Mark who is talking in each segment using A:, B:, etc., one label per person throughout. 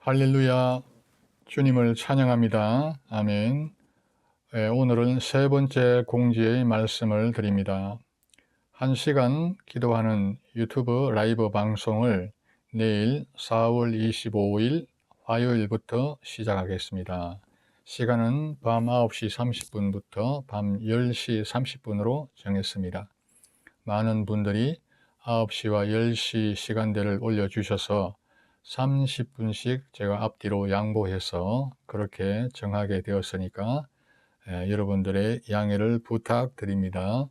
A: 할렐루야. 주님을 찬양합니다. 아멘. 오늘은 세 번째 공지의 말씀을 드립니다. 1시간 기도하는 유튜브 라이브 방송을 내일 4월 25일 화요일부터 시작하겠습니다. 시간은 밤 9시 30분부터 밤 10시 30분으로 정했습니다. 많은 분들이 9시와 10시 시간대를 올려주셔서 30분씩 제가 앞뒤로 양보해서 그렇게 정하게 되었으니까 여러분들의 양해를 부탁드립니다.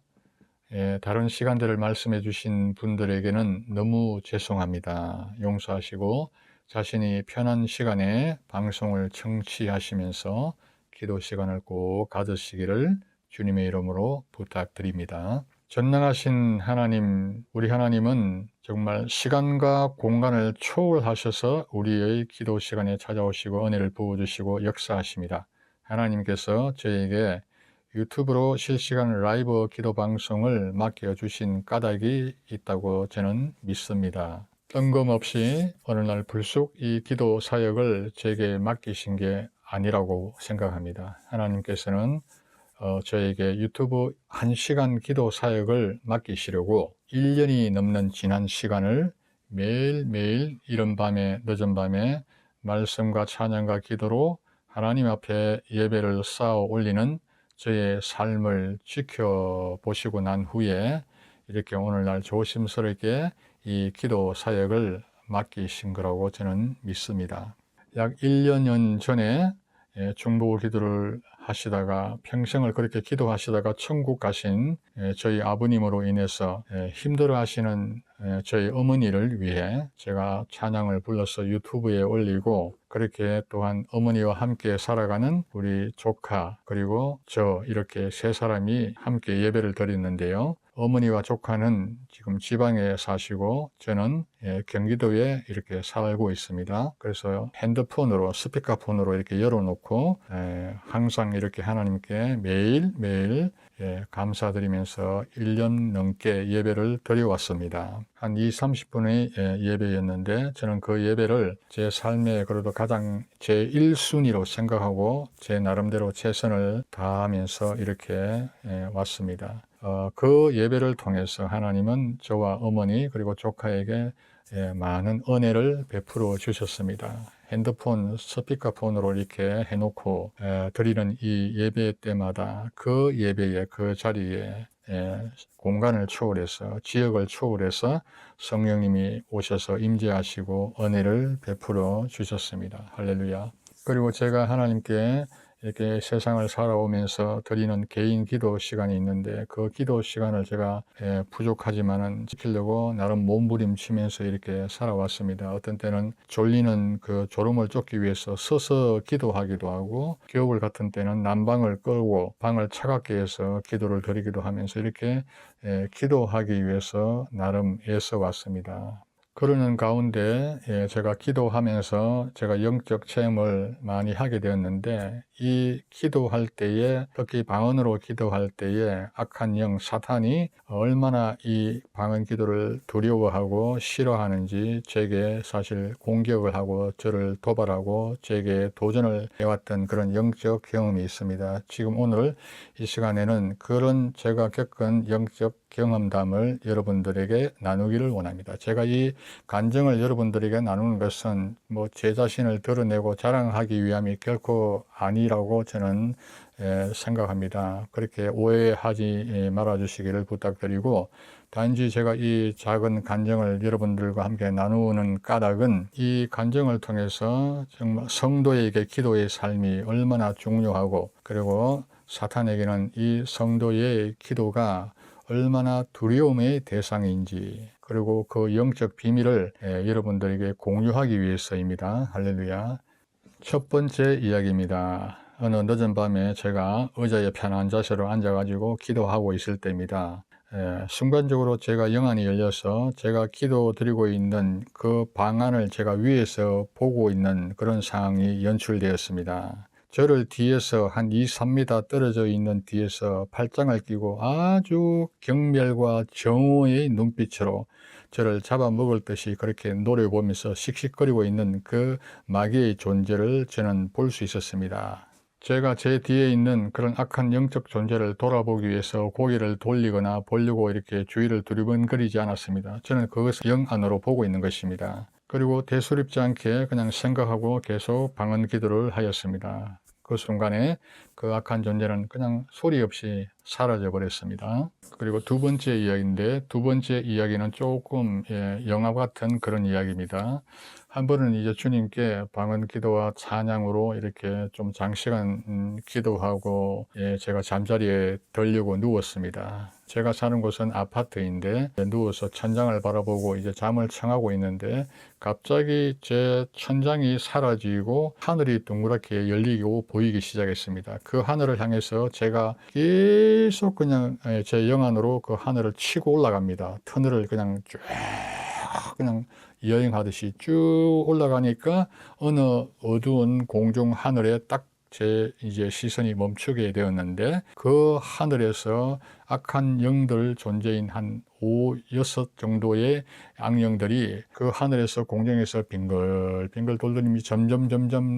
A: 다른 시간대를 말씀해 주신 분들에게는 너무 죄송합니다. 용서하시고 자신이 편한 시간에 방송을 청취하시면서 기도 시간을 꼭 가지시기를 주님의 이름으로 부탁드립니다. 전능하신 하나님, 우리 하나님은 정말 시간과 공간을 초월하셔서 우리의 기도 시간에 찾아오시고 은혜를 부어주시고 역사하십니다. 하나님께서 저에게 유튜브로 실시간 라이브 기도 방송을 맡겨주신 까닭이 있다고 저는 믿습니다. 뜬금없이 어느 날 불쑥 이 기도 사역을 제게 맡기신 게 아니라고 생각합니다. 하나님께서는 저에게 유튜브 1시간 기도 사역을 맡기시려고 1년이 넘는 지난 시간을 매일매일 이른 밤에 늦은 밤에 말씀과 찬양과 기도로 하나님 앞에 예배를 쌓아 올리는 저의 삶을 지켜보시고 난 후에 이렇게 오늘날 조심스럽게 이 기도 사역을 맡기신 거라고 저는 믿습니다. 약 1년 전에 중보 기도를 하시다가 평생을 그렇게 기도하시다가 천국 가신 저희 아버님으로 인해서 힘들어 하시는 저희 어머니를 위해 제가 찬양을 불러서 유튜브에 올리고 그렇게 또한 어머니와 함께 살아가는 우리 조카 그리고 저 이렇게 세 사람이 함께 예배를 드렸는데요. 어머니와 조카는 지금 지방에 사시고 저는 경기도에 이렇게 살고 있습니다. 그래서 핸드폰으로 스피커폰으로 이렇게 열어놓고 항상 이렇게 하나님께 매일매일 감사드리면서 1년 넘게 예배를 드려왔습니다. 한 30분의 예배였는데 저는 그 예배를 제 삶에 그래도 가장 제 1순위로 생각하고 제 나름대로 최선을 다하면서 이렇게 왔습니다. 그 예배를 통해서 하나님은 저와 어머니 그리고 조카에게 많은 은혜를 베풀어 주셨습니다. 핸드폰, 스피커폰으로 이렇게 해놓고 드리는 이 예배 때마다 그 예배에 그 자리에 공간을 초월해서 지역을 초월해서 성령님이 오셔서 임재하시고 은혜를 베풀어 주셨습니다. 할렐루야. 그리고 제가 하나님께 이렇게 세상을 살아오면서 드리는 개인 기도 시간이 있는데 그 기도 시간을 제가 부족하지만은 지키려고 나름 몸부림치면서 이렇게 살아왔습니다. 어떤 때는 졸리는 그 졸음을 쫓기 위해서 서서 기도하기도 하고 겨울 같은 때는 난방을 끌고 방을 차갑게 해서 기도를 드리기도 하면서 이렇게 기도하기 위해서 나름 애써 왔습니다. 그러는 가운데 제가 기도하면서 제가 영적 체험을 많이 하게 되었는데 이 기도할 때에 특히 방언으로 기도할 때에 악한 영 사탄이 얼마나 이 방언 기도를 두려워하고 싫어하는지 제게 사실 공격을 하고 저를 도발하고 제게 도전을 해왔던 그런 영적 경험이 있습니다. 지금 오늘 이 시간에는 그런 제가 겪은 영적 경험담을 여러분들에게 나누기를 원합니다. 제가 이 간증을 여러분들에게 나누는 것은 뭐 제 자신을 드러내고 자랑하기 위함이 결코 아니라고 저는 생각합니다. 그렇게 오해하지 말아 주시기를 부탁드리고 단지 제가 이 작은 간증을 여러분들과 함께 나누는 까닭은 이 간증을 통해서 정말 성도에게 기도의 삶이 얼마나 중요하고 그리고 사탄에게는 이 성도의 기도가 얼마나 두려움의 대상인지 그리고 그 영적 비밀을 여러분들에게 공유하기 위해서입니다. 할렐루야. 첫 번째 이야기입니다. 어느 늦은 밤에 제가 의자에 편한 자세로 앉아가지고 기도하고 있을 때입니다. 순간적으로 제가 영안이 열려서 제가 기도 드리고 있는 그 방안을 제가 위에서 보고 있는 그런 상황이 연출되었습니다. 저를 뒤에서 한 2, 3m 떨어져 있는 뒤에서 팔짱을 끼고 아주 경멸과 정오의 눈빛으로 저를 잡아먹을 듯이 그렇게 노려보면서 씩씩거리고 있는 그 마귀의 존재를 저는 볼 수 있었습니다. 제가 제 뒤에 있는 그런 악한 영적 존재를 돌아보기 위해서 고개를 돌리거나 보려고 이렇게 주위를 두리번거리지 않았습니다. 저는 그것을 영 안으로 보고 있는 것입니다. 그리고 대수롭지 않게 그냥 생각하고 계속 방언 기도를 하였습니다. 그 순간에 그 악한 존재는 그냥 소리 없이 사라져 버렸습니다. 그리고 두 번째 이야기인데, 두 번째 이야기는 조금 영화 같은 그런 이야기입니다. 한 번은 이제 주님께 방언 기도와 찬양으로 이렇게 좀 장시간 기도하고 제가 잠자리에 들려고 누웠습니다. 제가 사는 곳은 아파트인데 누워서 천장을 바라보고 이제 잠을 청하고 있는데 갑자기 제 천장이 사라지고 하늘이 동그랗게 열리고 보이기 시작했습니다. 그 하늘을 향해서 제가 계속 그냥 제 영안으로 그 하늘을 치고 올라갑니다. 터널을 그냥 쭉 그냥 여행하듯이 쭉 올라가니까 어느 어두운 공중 하늘에 딱 제 이제 시선이 멈추게 되었는데 그 하늘에서 악한 영들 존재인 한 5, 6 정도의 악령들이 그 하늘에서 공중에서 빙글빙글 돌더니 점점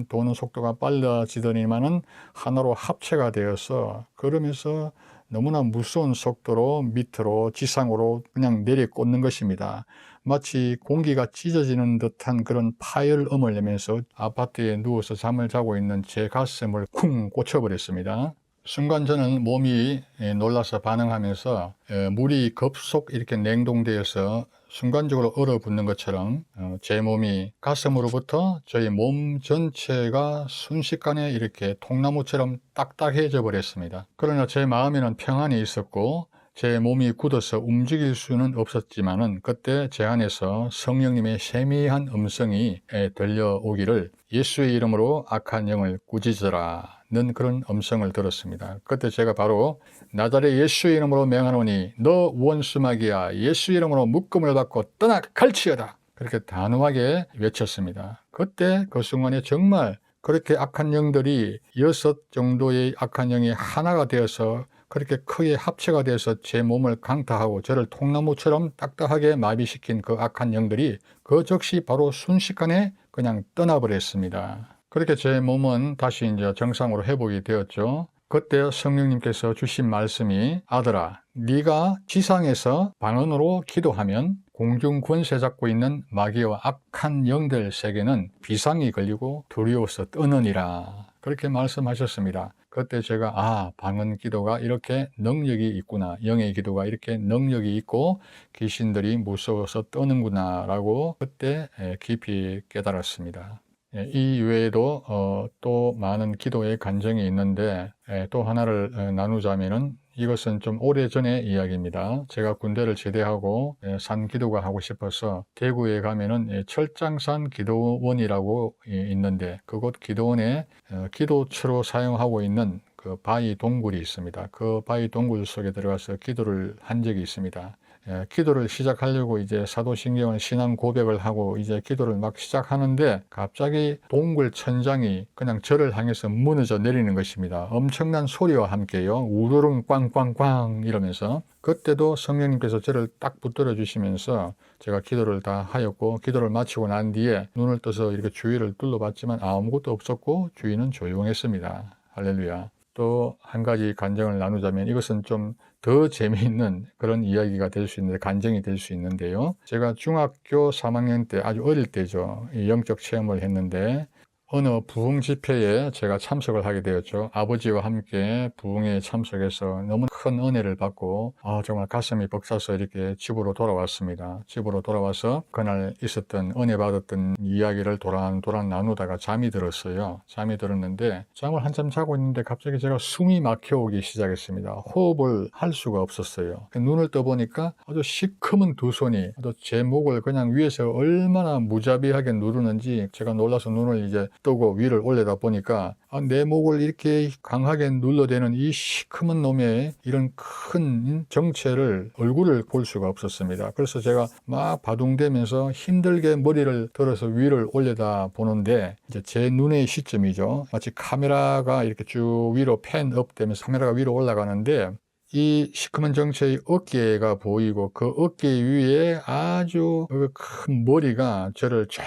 A: 도는 속도가 빨라지더니만은 하나로 합체가 되어서 그러면서 너무나 무서운 속도로 밑으로 지상으로 그냥 내리꽂는 것입니다. 마치 공기가 찢어지는 듯한 그런 파열음을 내면서 아파트에 누워서 잠을 자고 있는 제 가슴을 쿵 꽂혀버렸습니다. 순간 저는 몸이 놀라서 반응하면서 물이 급속 이렇게 냉동되어서 순간적으로 얼어붙는 것처럼 제 몸이 가슴으로부터 저희 몸 전체가 순식간에 이렇게 통나무처럼 딱딱해져 버렸습니다. 그러나 제 마음에는 평안이 있었고 제 몸이 굳어서 움직일 수는 없었지만은 그때 제 안에서 성령님의 세미한 음성이 들려오기를 예수의 이름으로 악한 영을 꾸짖으라는 그런 음성을 들었습니다. 그때 제가 바로 나자렛 예수의 이름으로 명하노니 너 원수 마귀야, 예수 이름으로 묶음을 받고 떠나 갈지어다, 그렇게 단호하게 외쳤습니다. 그때 그 순간에 정말 그렇게 악한 영들이 6 정도의 악한 영이 하나가 되어서 그렇게 크게 합체가 돼서 제 몸을 강타하고 저를 통나무처럼 딱딱하게 마비시킨 그 악한 영들이 그 즉시 바로 순식간에 그냥 떠나버렸습니다. 그렇게 제 몸은 다시 이제 정상으로 회복이 되었죠. 그때 성령님께서 주신 말씀이 아들아, 네가 지상에서 방언으로 기도하면 공중 권세 잡고 있는 마귀와 악한 영들 세계는 비상이 걸리고 두려워서 떠느니라, 그렇게 말씀하셨습니다. 그때 제가 방언 기도가 이렇게 능력이 있구나, 영의 기도가 이렇게 능력이 있고 귀신들이 무서워서 떠는구나 라고 그때 깊이 깨달았습니다. 이 외에도 또 많은 기도의 간증이 있는데 또 하나를 나누자면은 이것은 좀 오래전의 이야기입니다. 제가 군대를 제대하고 산 기도가 하고 싶어서 대구에 가면은 철장산 기도원이라고 있는데 그곳 기도원에 기도처로 사용하고 있는 그 바위 동굴이 있습니다. 그 바위 동굴 속에 들어가서 기도를 한 적이 있습니다. 기도를 시작하려고 이제 사도신경을 신앙 고백을 하고 이제 기도를 막 시작하는데 갑자기 동굴 천장이 그냥 저를 향해서 무너져 내리는 것입니다. 엄청난 소리와 함께요. 우르릉 꽝꽝꽝 이러면서 그때도 성령님께서 저를 딱 붙들어 주시면서 제가 기도를 다 하였고 기도를 마치고 난 뒤에 눈을 떠서 이렇게 주위를 둘러봤지만 아무것도 없었고 주위는 조용했습니다. 할렐루야. 또 한 가지 간증을 나누자면 이것은 좀 더 재미있는 그런 이야기가 될 수 있는데 간증이 될 수 있는데요. 제가 중학교 3학년 때 아주 어릴 때죠. 영적 체험을 했는데 어느 부흥 집회에 제가 참석을 하게 되었죠. 아버지와 함께 부흥에 참석해서 너무 큰 은혜를 받고 정말 가슴이 벅차서 이렇게 집으로 돌아왔습니다. 집으로 돌아와서 그날 있었던 은혜 받았던 이야기를 도란도란 나누다가 잠이 들었어요. 잠이 들었는데 잠을 한참 자고 있는데 갑자기 제가 숨이 막혀오기 시작했습니다. 호흡을 할 수가 없었어요. 눈을 떠보니까 아주 시커먼 두 손이 제 목을 그냥 위에서 얼마나 무자비하게 누르는지 제가 놀라서 눈을 이제 뜨고 위를 올려다 보니까 내 목을 이렇게 강하게 눌러대는 이 시커먼 놈의 이런 큰 정체를 얼굴을 볼 수가 없었습니다. 그래서 제가 막 바둥대면서 힘들게 머리를 들어서 위를 올려다 보는데 이제 제 눈의 시점이죠. 마치 카메라가 이렇게 쭉 위로 팬업 되면서 카메라가 위로 올라가는데 이 시커먼 정체의 어깨가 보이고 그 어깨 위에 아주 큰 머리가 저를 저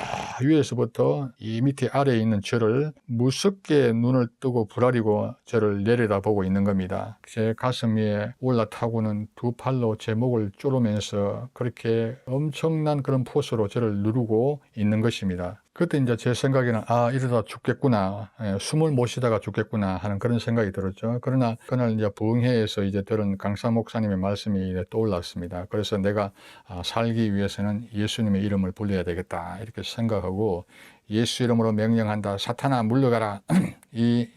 A: 위에서부터 이 밑에 아래에 있는 저를 무섭게 눈을 뜨고 부라리고 저를 내려다보고 있는 겁니다. 제 가슴 위에 올라타고는 두 팔로 제 목을 조르면서 그렇게 엄청난 그런 포스로 저를 누르고 있는 것입니다. 그때 이제 제 생각에는 이러다 죽겠구나, 숨을 못 쉬다가 죽겠구나 하는 그런 생각이 들었죠. 그러나 그날 이제 부흥회에서 이제 들은 강사 목사님의 말씀이 떠올랐습니다. 그래서 내가 살기 위해서는 예수님의 이름을 불러야 되겠다 이렇게 생각하고, 예수 이름으로 명령한다, 사탄아 물러가라 이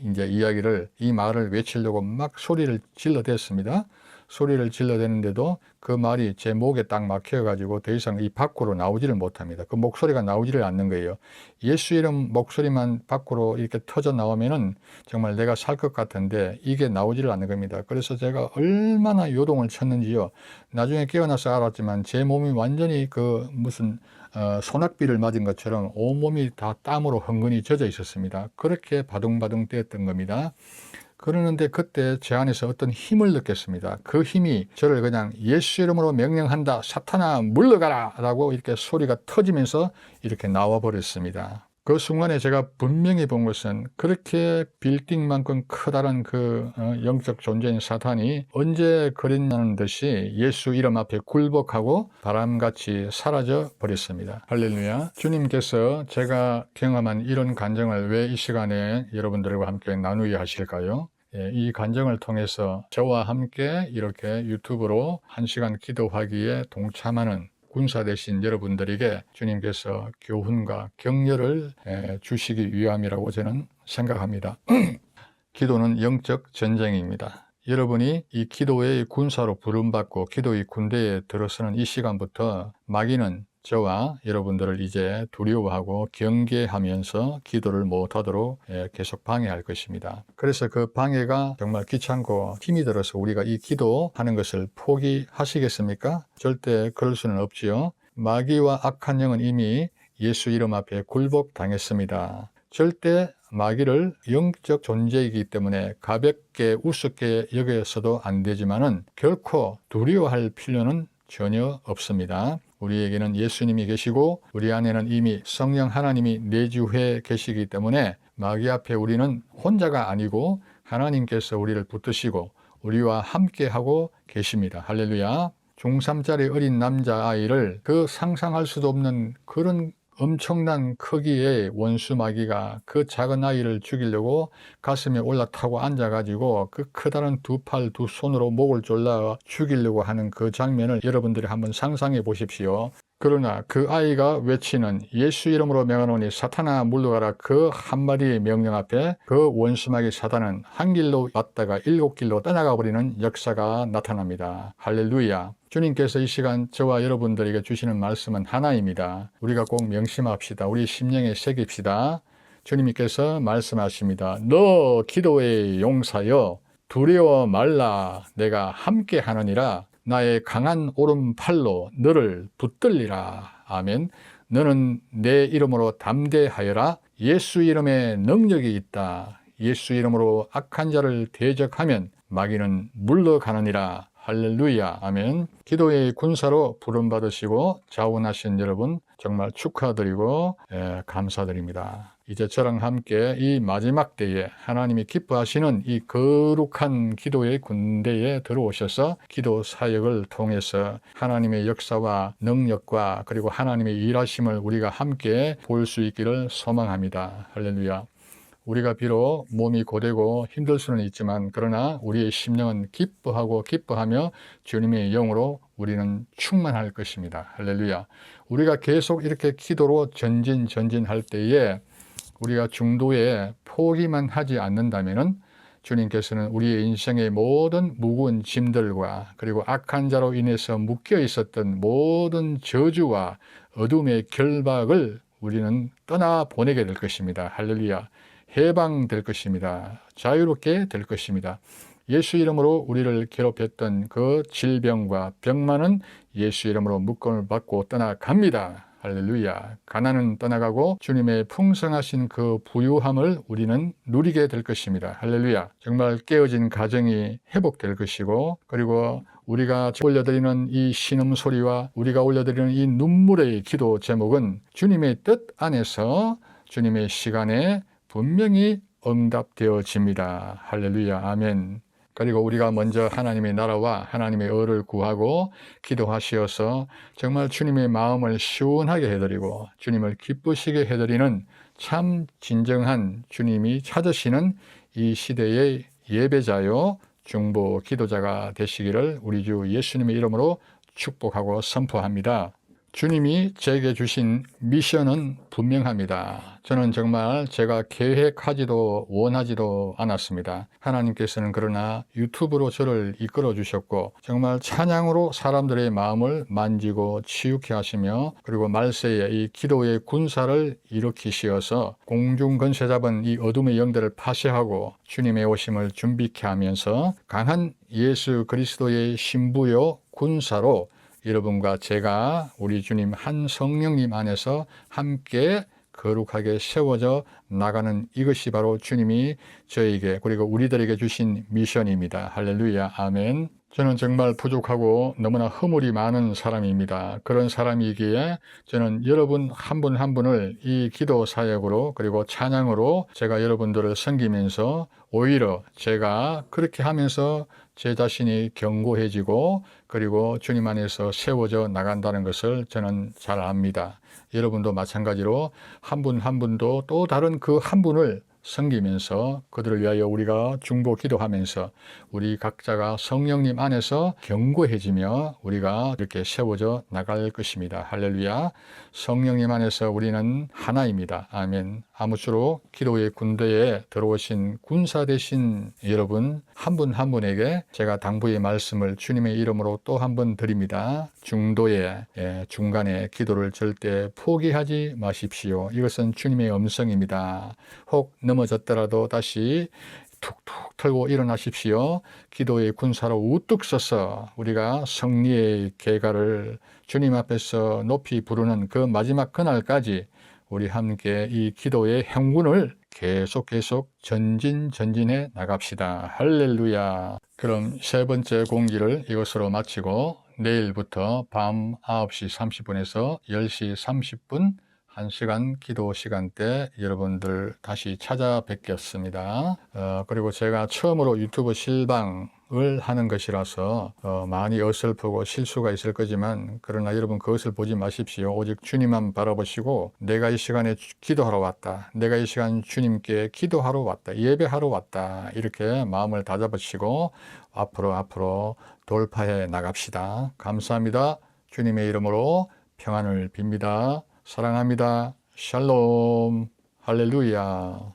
A: 말을 외치려고 막 소리를 질러댔습니다. 소리를 질러대는데도 그 말이 제 목에 딱 막혀가지고 더 이상 이 밖으로 나오지를 못합니다. 그 목소리가 나오지를 않는 거예요. 예수 이름 목소리만 밖으로 이렇게 터져 나오면은 정말 내가 살 것 같은데 이게 나오지를 않는 겁니다. 그래서 제가 얼마나 요동을 쳤는지요. 나중에 깨어나서 알았지만 제 몸이 완전히 그 무슨 소낙비를 맞은 것처럼 온몸이 다 땀으로 흥건히 젖어 있었습니다. 그렇게 바둥바둥 뛰었던 겁니다. 그러는데 그때 제 안에서 어떤 힘을 느꼈습니다. 그 힘이 저를 그냥 예수 이름으로 명령한다, 사탄아 물러가라 라고 이렇게 소리가 터지면서 이렇게 나와 버렸습니다. 그 순간에 제가 분명히 본 것은 그렇게 빌딩만큼 커다란 그 영적 존재인 사탄이 언제 그랬냐는 듯이 예수 이름 앞에 굴복하고 바람같이 사라져 버렸습니다. 할렐루야. 주님께서 제가 경험한 이런 간증을 왜 이 시간에 여러분들과 함께 나누게 하실까요? 이 간증을 통해서 저와 함께 이렇게 유튜브로 1시간 기도하기에 동참하는 군사 되신 여러분들에게 주님께서 교훈과 격려를 주시기 위함이라고 저는 생각합니다. 기도는 영적 전쟁입니다. 여러분이 이 기도의 군사로 부름받고 기도의 군대에 들어서는 이 시간부터 마귀는 저와 여러분들을 이제 두려워하고 경계하면서 기도를 못하도록 계속 방해할 것입니다. 그래서 그 방해가 정말 귀찮고 힘이 들어서 우리가 이 기도하는 것을 포기하시겠습니까? 절대 그럴 수는 없지요. 마귀와 악한 영은 이미 예수 이름 앞에 굴복당했습니다. 절대 마귀를 영적 존재이기 때문에 가볍게 우습게 여겨서도 안 되지만은 결코 두려워할 필요는 전혀 없습니다. 우리에게는 예수님이 계시고 우리 안에는 이미 성령 하나님이 내주해 계시기 때문에 마귀 앞에 우리는 혼자가 아니고 하나님께서 우리를 붙드시고 우리와 함께하고 계십니다. 할렐루야. 중3짜리 어린 남자아이를 그 상상할 수도 없는 그런 엄청난 크기의 원수 마귀가 그 작은 아이를 죽이려고 가슴에 올라타고 앉아가지고 그 커다란 두 팔 두 손으로 목을 졸라 죽이려고 하는 그 장면을 여러분들이 한번 상상해 보십시오. 그러나 그 아이가 외치는 예수 이름으로 명하노니 사탄아 물러가라 그 한마디의 명령 앞에 그 원수 마귀 사탄은 한 길로 왔다가 7길로 떠나가 버리는 역사가 나타납니다. 할렐루야. 주님께서 이 시간 저와 여러분들에게 주시는 말씀은 하나입니다. 우리가 꼭 명심합시다. 우리 심령에 새깁시다. 주님께서 말씀하십니다. 너 기도의 용사여 두려워 말라 내가 함께 하느니라 나의 강한 오른팔로 너를 붙들리라. 아멘. 너는 내 이름으로 담대하여라. 예수 이름에 능력이 있다. 예수 이름으로 악한 자를 대적하면 마귀는 물러가느니라. 할렐루야. 아멘. 기도의 군사로 부름받으시고 자원하신 여러분 정말 축하드리고 감사드립니다. 이제 저랑 함께 이 마지막 때에 하나님이 기뻐하시는 이 거룩한 기도의 군대에 들어오셔서 기도 사역을 통해서 하나님의 역사와 능력과 그리고 하나님의 일하심을 우리가 함께 볼 수 있기를 소망합니다. 할렐루야. 우리가 비록 몸이 고되고 힘들 수는 있지만 그러나 우리의 심령은 기뻐하며 주님의 영으로 우리는 충만할 것입니다. 할렐루야. 우리가 계속 이렇게 기도로 전진할 때에 우리가 중도에 포기만 하지 않는다면은 주님께서는 우리의 인생의 모든 무거운 짐들과 그리고 악한 자로 인해서 묶여 있었던 모든 저주와 어둠의 결박을 우리는 떠나보내게 될 것입니다. 할렐루야. 해방될 것입니다. 자유롭게 될 것입니다. 예수 이름으로 우리를 괴롭혔던 그 질병과 병만은 예수 이름으로 묶음을 받고 떠나갑니다. 할렐루야. 가난은 떠나가고 주님의 풍성하신 그 부유함을 우리는 누리게 될 것입니다. 할렐루야. 정말 깨어진 가정이 회복될 것이고, 그리고 우리가 올려드리는 이 신음소리와 우리가 올려드리는 이 눈물의 기도 제목은 주님의 뜻 안에서 주님의 시간에 분명히 응답되어집니다. 할렐루야. 아멘. 그리고 우리가 먼저 하나님의 나라와 하나님의 의를 구하고 기도하시어서 정말 주님의 마음을 시원하게 해드리고 주님을 기쁘시게 해드리는 참 진정한 주님이 찾으시는 이 시대의 예배자요 중보 기도자가 되시기를 우리 주 예수님의 이름으로 축복하고 선포합니다. 주님이 제게 주신 미션은 분명합니다. 저는 정말 제가 계획하지도 원하지도 않았습니다. 하나님께서는 그러나 유튜브로 저를 이끌어 주셨고 정말 찬양으로 사람들의 마음을 만지고 치유케 하시며 그리고 말세에 이 기도의 군사를 일으키시어서 공중 건세 잡은 이 어둠의 영들을 파쇄하고 주님의 오심을 준비케 하면서 강한 예수 그리스도의 신부요 군사로 여러분과 제가 우리 주님 한 성령님 안에서 함께 거룩하게 세워져 나가는 이것이 바로 주님이 저에게 그리고 우리들에게 주신 미션입니다. 할렐루야. 아멘. 저는 정말 부족하고 너무나 허물이 많은 사람입니다. 그런 사람이기에 저는 여러분 한 분 한 분을 이 기도 사역으로 그리고 찬양으로 제가 여러분들을 섬기면서 오히려 제가 그렇게 하면서 제 자신이 견고해지고 그리고 주님 안에서 세워져 나간다는 것을 저는 잘 압니다. 여러분도 마찬가지로 한 분 한 분도 또 다른 그 한 분을 섬기면서 그들을 위하여 우리가 중보 기도하면서 우리 각자가 성령님 안에서 견고해지며 우리가 이렇게 세워져 나갈 것입니다. 할렐루야. 성령님 안에서 우리는 하나입니다. 아멘. 아무쪼록 기도의 군대에 들어오신 군사 되신 여러분 한 분 한 분에게 제가 당부의 말씀을 주님의 이름으로 또 한 번 드립니다. 중도에 중간에 기도를 절대 포기하지 마십시오. 이것은 주님의 음성입니다. 혹 넘어졌더라도 다시 툭툭 털고 일어나십시오. 기도의 군사로 우뚝 서서 우리가 승리의 계가를 주님 앞에서 높이 부르는 그 마지막 그날까지 우리 함께 이 기도의 행군을 계속 전진해 나갑시다. 할렐루야. 그럼 세 번째 공기를 이것으로 마치고 내일부터 밤 9시 30분에서 10시 30분 1시간 기도 시간대 여러분들 다시 찾아뵙겠습니다. 그리고 제가 처음으로 유튜브 실방을 하는 것이라서 많이 어설프고 실수가 있을 거지만 그러나 여러분 그것을 보지 마십시오. 오직 주님만 바라보시고 내가 이 시간에 기도하러 왔다. 내가 이 시간 주님께 기도하러 왔다. 예배하러 왔다. 이렇게 마음을 다잡으시고 앞으로 돌파해 나갑시다. 감사합니다. 주님의 이름으로 평안을 빕니다. 사랑합니다. 샬롬. 할렐루야.